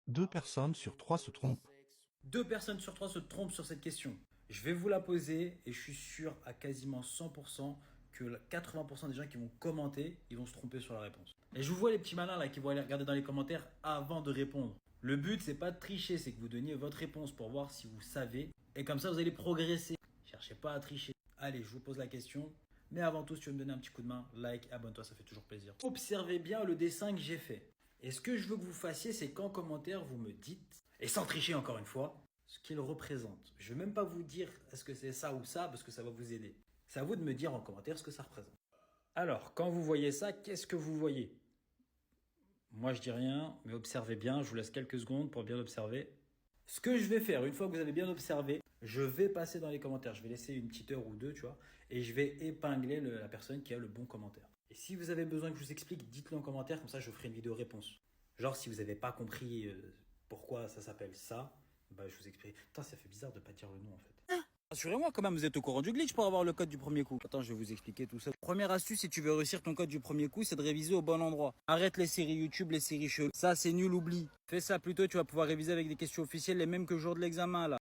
2 personnes sur 3 se trompent. 2 personnes sur 3 se trompent sur cette question. Je vais vous la poser et je suis sûr à quasiment 100% que 80% des gens qui vont commenter, ils vont se tromper sur la réponse. Et je vous vois les petits malins là qui vont aller regarder dans les commentaires avant de répondre. Le but, c'est pas de tricher, c'est que vous donniez votre réponse pour voir si vous savez. Et comme ça, vous allez progresser. Cherchez pas à tricher. Allez, je vous pose la question. Mais avant tout, si tu veux me donner un petit coup de main, like, abonne-toi, ça fait toujours plaisir. Observez bien le dessin que j'ai fait. Et ce que je veux que vous fassiez, c'est qu'en commentaire, vous me dites, et sans tricher encore une fois, ce qu'il représente. Je ne vais même pas vous dire est-ce que c'est ça ou ça, parce que ça va vous aider. C'est à vous de me dire en commentaire ce que ça représente. Alors, quand vous voyez ça, qu'est-ce que vous voyez? Moi, je dis rien, mais observez bien. Je vous laisse quelques secondes pour bien observer. Ce que je vais faire, une fois que vous avez bien observé, je vais passer dans les commentaires. Je vais laisser une petite heure ou deux, tu vois, et je vais épingler la personne qui a le bon commentaire. Et si vous avez besoin que je vous explique, dites-le en commentaire, comme ça je ferai une vidéo réponse. Genre, si vous n'avez pas compris pourquoi ça s'appelle ça, bah je vous explique. Putain, ça fait bizarre de pas dire le nom en fait. Rassurez-moi quand même, vous êtes au courant du glitch pour avoir le code du premier coup. Attends, je vais vous expliquer tout ça. Première astuce, si tu veux réussir ton code du premier coup, c'est de réviser au bon endroit. Arrête les séries YouTube, les séries cheloues. Ça, c'est nul, oublie. Fais ça plutôt, tu vas pouvoir réviser avec des questions officielles, les mêmes que le jour de l'examen là.